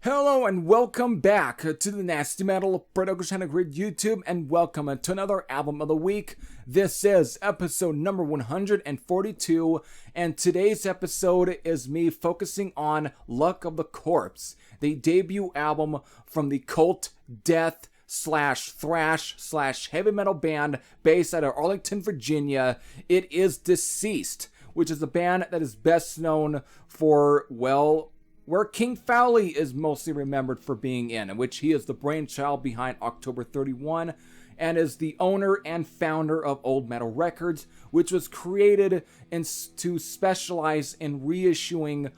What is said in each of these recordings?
Hello and welcome back to the NastyMetalProductions Grid YouTube, and welcome to another album of the week. This is episode number 142, and today's episode is me focusing on Luck of the Corpse, the debut album from the cult death thrash heavy metal band based out of Arlington, Virginia. It is Deceased, which is a band that is best known for, well, where King Fowley is mostly remembered for being in which he is the brainchild behind October 31 and is the owner and founder of Old Metal Records, which was created to specialize in reissuing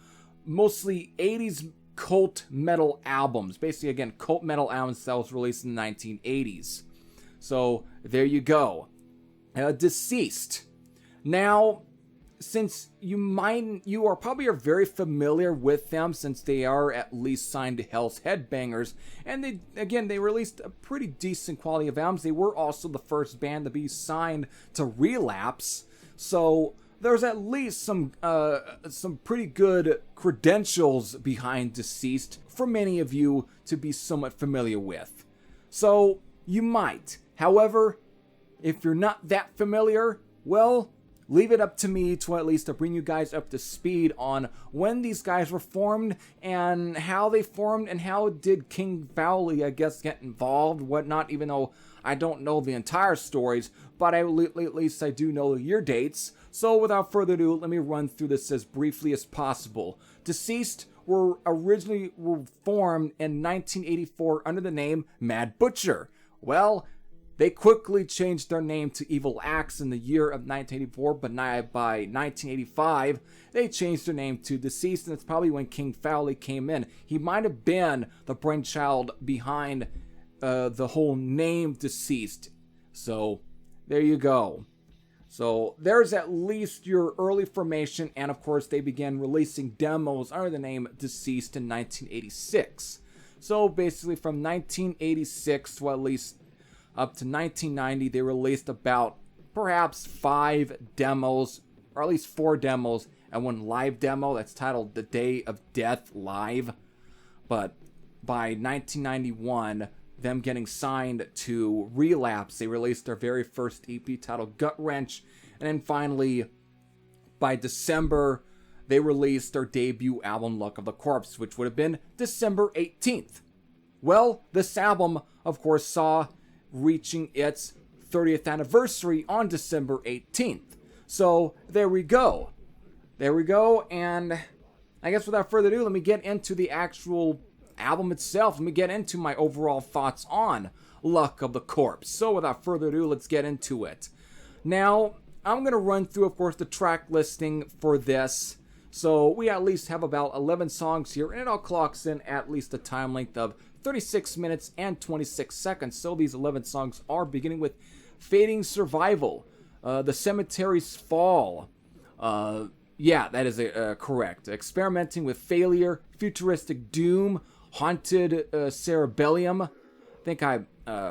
mostly 80s cult metal albums. Basically, again, cult metal albums that was released in the 1980s. So, there you go. Deceased. Now, since you are probably very familiar with them, since they are at least signed to Hell's Headbangers, and they released a pretty decent quality of albums. They were also the first band to be signed to Relapse, so there's at least some pretty good credentials behind Deceased for many of you to be somewhat familiar with. So you might, however, if you're not that familiar, well, leave it up to me to at least bring you guys up to speed on when these guys were formed and how they formed and how did King Fowley, I guess, get involved, whatnot, even though I don't know the entire stories, but at least I do know the year dates. So without further ado, let me run through this as briefly as possible. Deceased were originally formed in 1984 under the name Mad Butcher. Well, they quickly changed their name to Evil Axe in the year of 1984, but by 1985, they changed their name to Deceased, and it's probably when King Fowley came in. He might have been the brainchild behind the whole name Deceased. So, there you go. So, there's at least your early formation, and of course, they began releasing demos under the name Deceased in 1986. So, basically, from 1986 to at least up to 1990, they released about perhaps 5 demos, or at least 4 demos, and one live demo that's titled The Day of Death Live. But by 1991, them getting signed to Relapse, they released their very first EP titled Gut Wrench, and then finally, by December, they released their debut album Luck of the Corpse, which would have been December 18th. Well, this album, of course, saw reaching its 30th anniversary on December 18th. So, there we go. And I guess without further ado, let me get into the actual album itself. Let me get into my overall thoughts on Luck of the Corpse. So, without further ado, let's get into it. Now, I'm going to run through, of course, the track listing for this. So, we at least have about 11 songs here, and it all clocks in at least a time length of 36 minutes and 26 seconds. So these 11 songs are beginning with Fading Survival, The Cemetery's Fall. Yeah, that is correct. Experimenting with Failure, Futuristic Doom, Haunted Cerebellum. I think I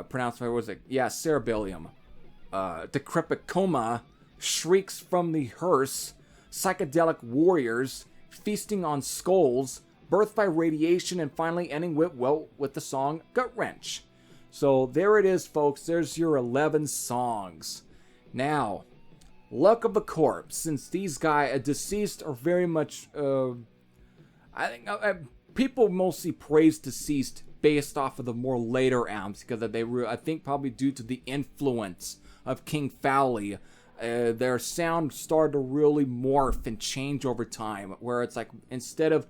pronounced my words. Yeah, Cerebellum. Decrepit Coma, Shrieks from the Hearse, Psychedelic Warriors, Feasting on Skulls, Birth by Radiation, and finally ending with the song Gut Wrench. So there it is, folks. There's your 11 songs. Now, Luck of the Corpse. Since these guys, Deceased, are very much, I think people mostly praise Deceased based off of the more later albums because I think probably due to the influence of King Fowley. Their sound started to really morph and change over time, where it's like instead of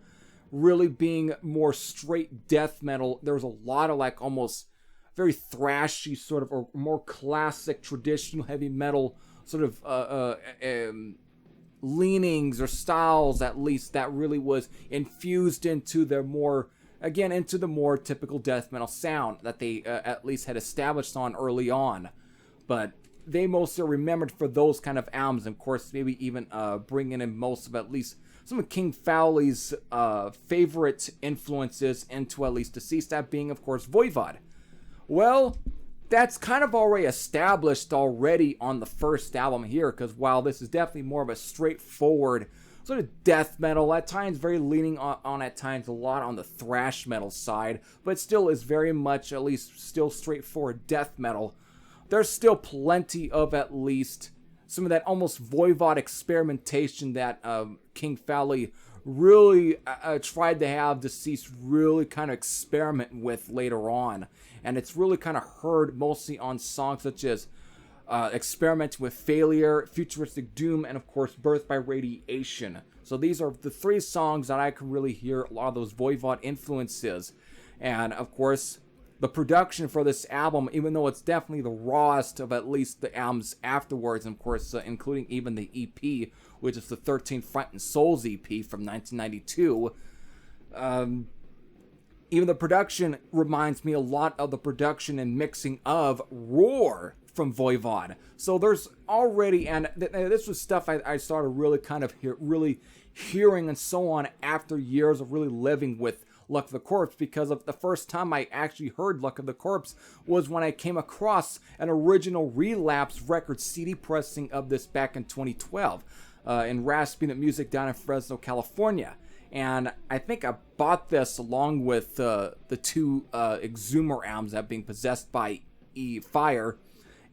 really being more straight death metal, there was a lot of like almost very thrashy sort of, or more classic traditional heavy metal sort of leanings or styles, at least, that really was infused into their more, again, into the more typical death metal sound that they at least had established on early on. But they mostly are remembered for those kind of albums, and of course maybe even bringing in most of at least some of King Fowley's favorite influences into at least Deceased, that being, of course, Voivod. Well, that's kind of already established already on the first album here, because while this is definitely more of a straightforward, sort of death metal, at times very leaning on at times a lot on the thrash metal side, but still is very much at least still straightforward death metal. There's still plenty of at least some of that almost Voivod experimentation that King Fowley really tried to have Deceased really kind of experiment with later on. And it's really kind of heard mostly on songs such as Experimenting with Failure, Futuristic Doom, and of course Birth by Radiation. So these are the three songs that I can really hear a lot of those Voivod influences. And of course, the production for this album, even though it's definitely the rawest of at least the albums afterwards, and of course including even the EP, which is the 13 Front and Souls EP from 1992, even the production reminds me a lot of the production and mixing of Roar from Voivod. So there's already, and this was stuff I started really kind of really hearing and so on after years of really living with Luck of the Corpse, because of the first time I actually heard Luck of the Corpse was when I came across an original Relapse Records CD pressing of this back in 2012 in Rasping Music down in Fresno, California. And I think I bought this along with the two Exhumer albums that being Possessed by Fire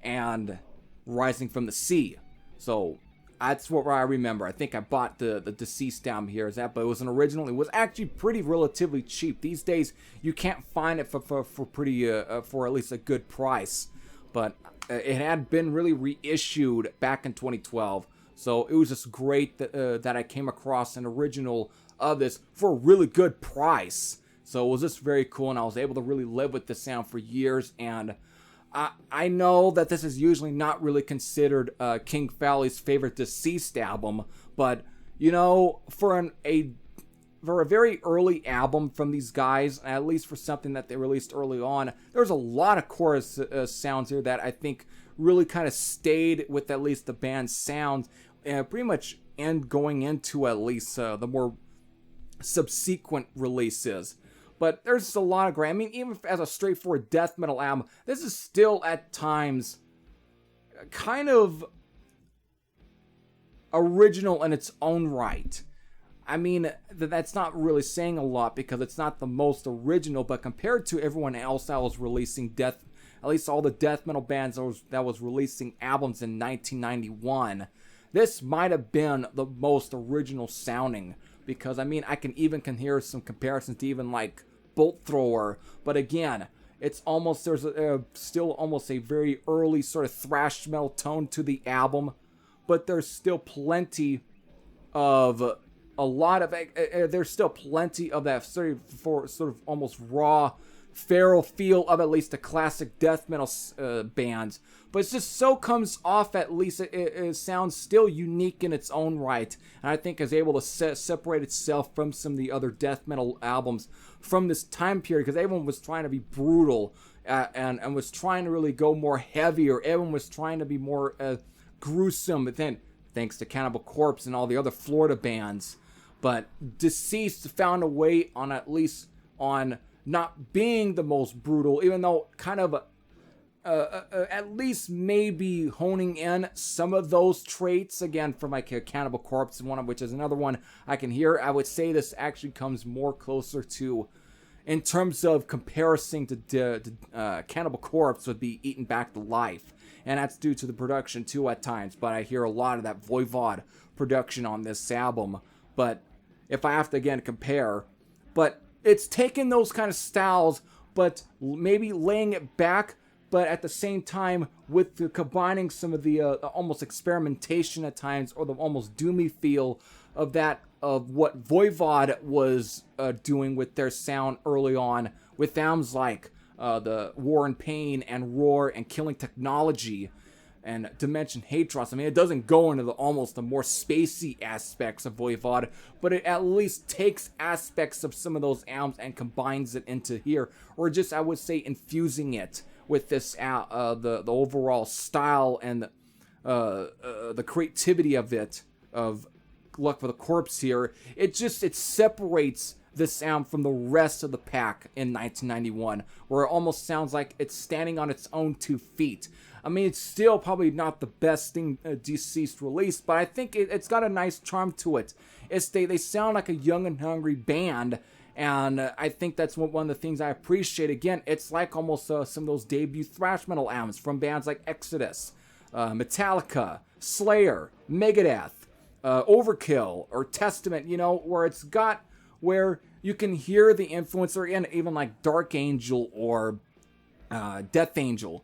and Rising from the Sea. So that's what I remember. I think I bought the Deceased down here, but it was an original. It was actually pretty relatively cheap. These days you can't find it for pretty for at least a good price. But it had been really reissued back in 2012. So it was just great that I came across an original of this for a really good price. So it was just very cool, and I was able to really live with this sound for years. And I know that this is usually not really considered King Fowley's favorite Deceased album, but you know, for a very early album from these guys, at least for something that they released early on, there's a lot of chorus sounds here that I think really kind of stayed with at least the band's sound, pretty much going into at least the more subsequent releases. But there's a lot of great, I mean, even as a straightforward death metal album, this is still at times kind of original in its own right. I mean, that's not really saying a lot because it's not the most original, but compared to everyone else that was releasing at least all the death metal bands that was releasing albums in 1991, this might have been the most original sounding. Because, I mean, I can hear some comparisons to even like Bolt Thrower, but again, it's almost, there's still almost a very early sort of thrash metal tone to the album, but there's still plenty of there's still plenty of that sort of almost raw feral feel of at least the classic death metal bands, but it just so comes off, at least it sounds still unique in its own right, and I think is able to separate itself from some of the other death metal albums from this time period, because everyone was trying to be brutal and was trying to really go more heavier. Everyone was trying to be more gruesome, but then thanks to Cannibal Corpse and all the other Florida bands. But Deceased found a way on at least on not being the most brutal, even though kind of at least maybe honing in some of those traits, again, from like Cannibal Corpse, one of which is another one I can hear. I would say this actually comes more closer to, in terms of comparison to Cannibal Corpse, would be Eaten Back to Life, and that's due to the production too at times, but I hear a lot of that Voivod production on this album. But if I have to again compare, but it's taken those kind of styles, but maybe laying it back, but at the same time with combining some of the almost experimentation at times, or the almost doomy feel of what Voivod was doing with their sound early on, with albums like the War and Pain and Roar and Killing Technology and Dimension Hatros. I mean, it doesn't go into almost the more spacey aspects of Voivod, but it at least takes aspects of some of those albums and combines it into here, or just, I would say, infusing it with this the overall style and the creativity of it, of Luck for the Corpse here. It separates this sound from the rest of the pack in 1991, where it almost sounds like it's standing on its own 2 feet. I mean, it's still probably not the best thing Deceased released, but I think it's got a nice charm to it. They sound like a young and hungry band, and I think that's one of the things I appreciate. Again, it's like almost some of those debut thrash metal albums from bands like Exodus, Metallica, Slayer, Megadeth, Overkill, or Testament, you know, where you can hear the influence, or even like Dark Angel or Death Angel,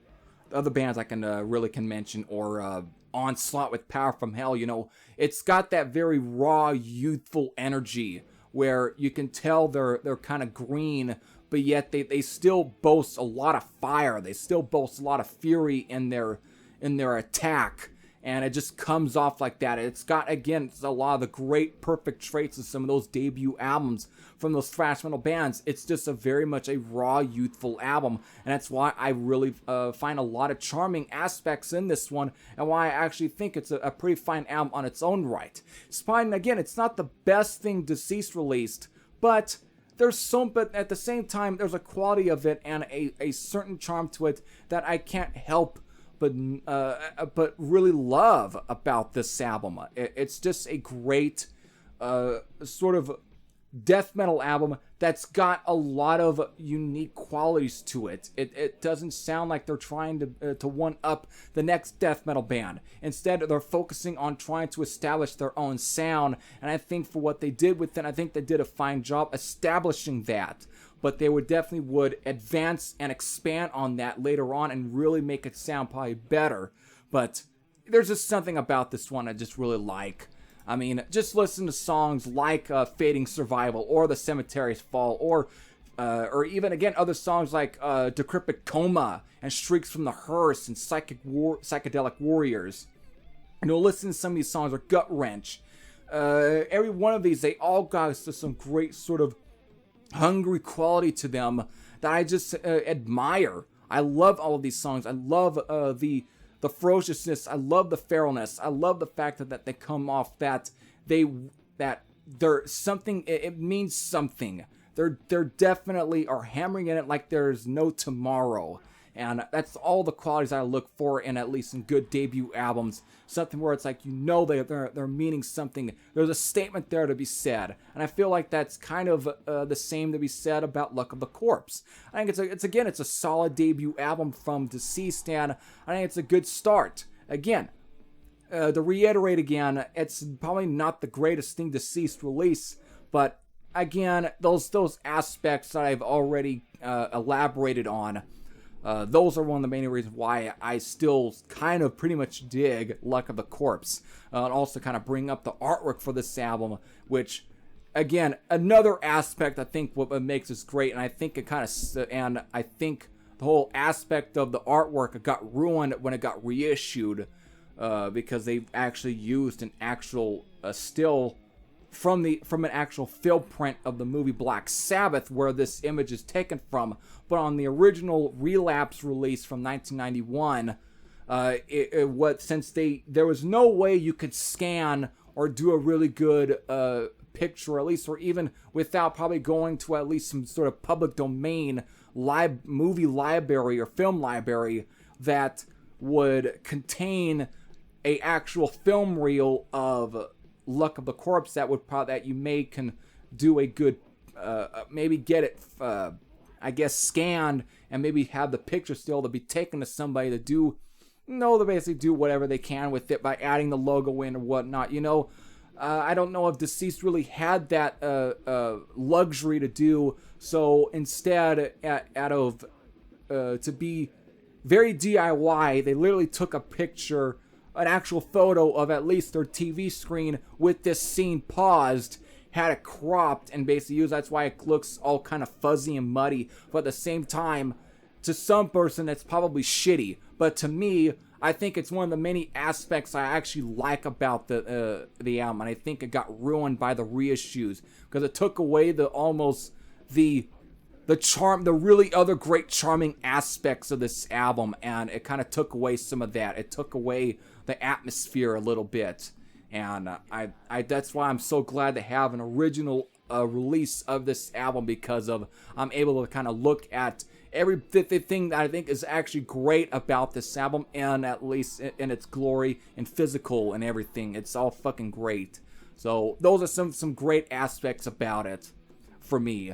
other bands I can mention, or Onslaught with Power from Hell. You know, it's got that very raw, youthful energy where you can tell they're kind of green, but yet they still boast a lot of fire. They still boast a lot of fury in their attack. And it just comes off like that. It's got, again, a lot of the great, perfect traits of some of those debut albums from those thrash metal bands. It's just very much a raw, youthful album. And that's why I really find a lot of charming aspects in this one, and why I actually think it's a pretty fine album on its own right. It's fine, again, it's not the best thing Deceased released, but but at the same time, there's a quality of it and a certain charm to it that I can't help but really love about this album. It's just a great sort of death metal album that's got a lot of unique qualities to it. It doesn't sound like they're trying to one up the next death metal band. Instead, they're focusing on trying to establish their own sound, and I think for what they did with it, I think they did a fine job establishing that. But they would advance and expand on that later on and really make it sound probably better. But there's just something about this one I just really like. I mean, just listen to songs like Fading Survival or The Cemetery's Fall, or even, again, other songs like Decrepit Coma and Shrieks from the Hearse and Psychedelic Warriors. You know, listen to some of these songs, or Gut Wrench. Every one of these, they all got some great sort of hungry quality to them that I just admire. I love all of these songs. I love the ferociousness. I love the feralness. I love the fact that they come off that they're something. It means something. They're definitely are hammering in it like there's no tomorrow. And that's all the qualities I look for in, at least in good debut albums. Something where it's like, you know, they're meaning something. There's a statement there to be said. And I feel like that's kind of the same to be said about Luck of the Corpse. I think it's a solid debut album from Deceased, and I think it's a good start. Again, to reiterate again, it's probably not the greatest thing Deceased release, but again, those aspects that I've already elaborated on, those are one of the main reasons why I still kind of pretty much dig Luck of the Corpse. And also kind of bring up the artwork for this album, which, again, another aspect I think what makes this great, and I think I think the whole aspect of the artwork got ruined when it got reissued, because they actually used an actual still from an actual film print of the movie Black Sabbath, where this image is taken from. But on the original Relapse release from 1991, there was no way you could scan or do a really good picture, at least, or even without probably going to at least some sort of public domain movie library or film library that would contain a actual film reel of Luck of the Corpse that you can do a good maybe get it I guess scanned, and maybe have the picture still to be taken to somebody to do, to basically do whatever they can with it by adding the logo in or whatnot. I don't know if Deceased really had that luxury to do, so instead, to be very DIY, they literally took a picture, an actual photo of at least their TV screen with this scene paused, had it cropped, and basically used. That's why it looks all kind of fuzzy and muddy, but at the same time, to some person that's probably shitty, but to me, I think it's one of the many aspects I actually like about the album, and I think it got ruined by the reissues, because it took away the charm, the really other great charming aspects of this album, and it kind of took away some of that. It took away the atmosphere a little bit. And that's why I'm so glad to have an original release of this album, because of I'm able to kind of look at everything that I think is actually great about this album, and at least in its glory and physical and everything. It's all fucking great. So those are some great aspects about it for me.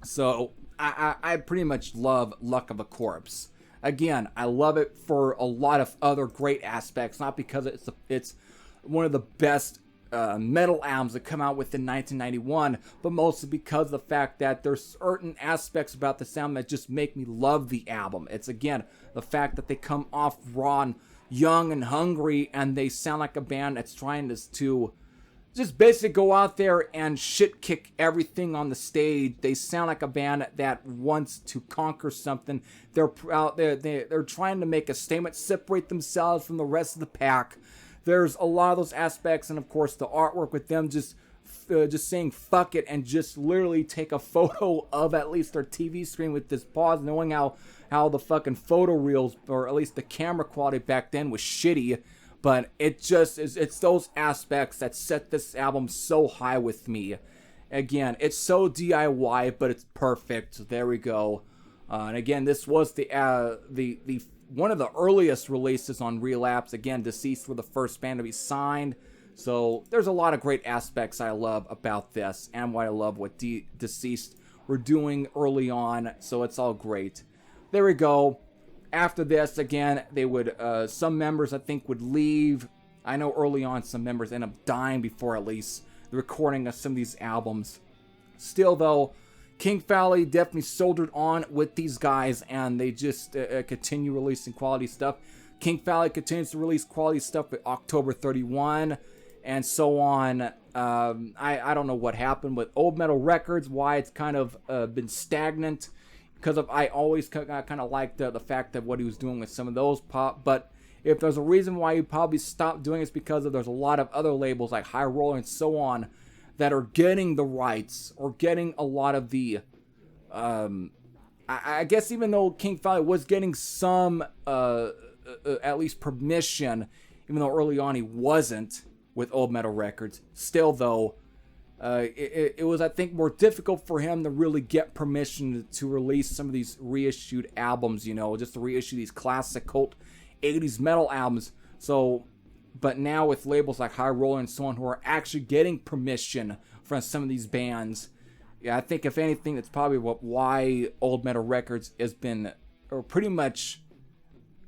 So I pretty much love Luck of a Corpse. Again, I love it for a lot of other great aspects, not because it's one of the best metal albums that come out within 1991, but mostly because of the fact that there's certain aspects about the sound that just make me love the album. It's, again, the fact that they come off raw and young and hungry, and they sound like a band that's trying to just basically go out there and shit kick everything on the stage. They sound like a band that wants to conquer something. They're trying to make a statement, separate themselves from the rest of the pack. There's a lot of those aspects, and of course the artwork with them just saying fuck it and just literally take a photo of at least their TV screen with this pause, knowing how the fucking photo reels, or at least the camera quality back then, was shitty. But it's those aspects that set this album so high with me. Again, it's so DIY, but it's perfect. There we go. And again, this was the one of the earliest releases on Relapse. Again, Deceased were the first band to be signed. So there's a lot of great aspects I love about this, and what I love what Deceased were doing early on. So it's all great. There we go. After this, again, they would, some members I think would leave. I know early on some members end up dying before at least the recording of some of these albums. Still though, King Valley definitely soldiered on with these guys, and they just continue releasing quality stuff. King Valley continues to release quality stuff at October 31, and so on. I don't know what happened with Old Metal Records, why it's kind of been stagnant. Because I always kind of liked the fact that what he was doing with some of those pop. But if there's a reason why he probably stopped doing it, it's because there's a lot of other labels like High Roller and so on that are getting the rights, or getting a lot of the... I guess even though King Valley was getting some, at least permission, even though early on he wasn't with Old Metal Records, still though... It was, I think, more difficult for him to really get permission to release some of these reissued albums, just to reissue these classic cult 80s metal albums. So, but now with labels like High Roller and so on, who are actually getting permission from some of these bands, yeah, I think if anything, that's probably why Old Metal Records has been, or pretty much,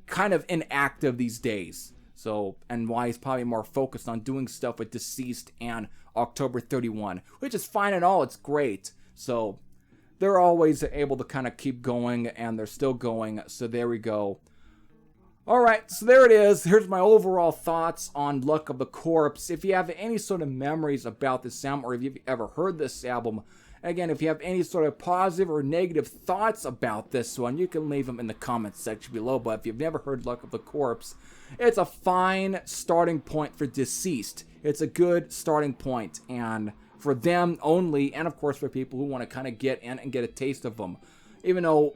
kind of inactive these days. So, and why he's probably more focused on doing stuff with Deceased and October 31, which is fine and all, it's great. So, they're always able to kind of keep going, and they're still going, so there we go. Alright, so there it is. Here's my overall thoughts on Luck of the Corpse. If you have any sort of memories about this album, or if you've ever heard this album, again, if you have any sort of positive or negative thoughts about this one, you can leave them in the comments section below. But if you've never heard Luck of the Corpse, it's a fine starting point for Deceased. It's a good starting point, and for them only, and of course for people who want to kind of get in and get a taste of them. Even though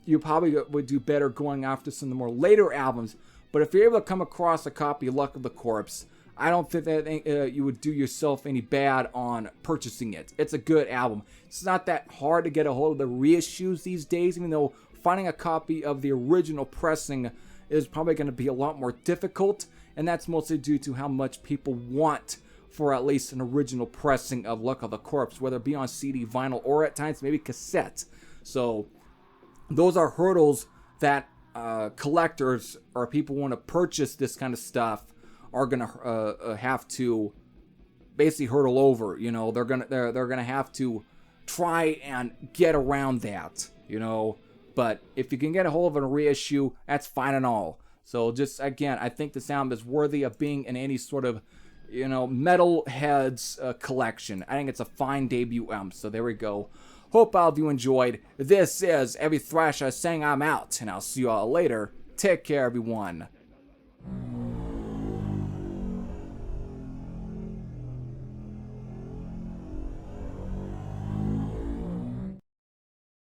you probably would do better going after some of the more later albums, but if you're able to come across a copy of Luck of the Corpse, I don't think that you would do yourself any bad on purchasing it. It's a good album. It's not that hard to get a hold of the reissues these days, even though finding a copy of the original pressing is probably going to be a lot more difficult, and that's mostly due to how much people want for at least an original pressing of Luck of the Corpse, whether it be on CD, vinyl, or at times maybe cassette. So those are hurdles that collectors or people who want to purchase this kind of stuff are gonna have to basically hurdle over. They're gonna have to try and get around that. But if you can get a hold of a reissue, that's fine and all. So just again, I think this album is worthy of being in any sort of metal heads collection. I think it's a fine debut album. So there we go. Hope all of you enjoyed. This is Every Thrash I Sang. I'm out, and I'll see you all later. Take care, everyone.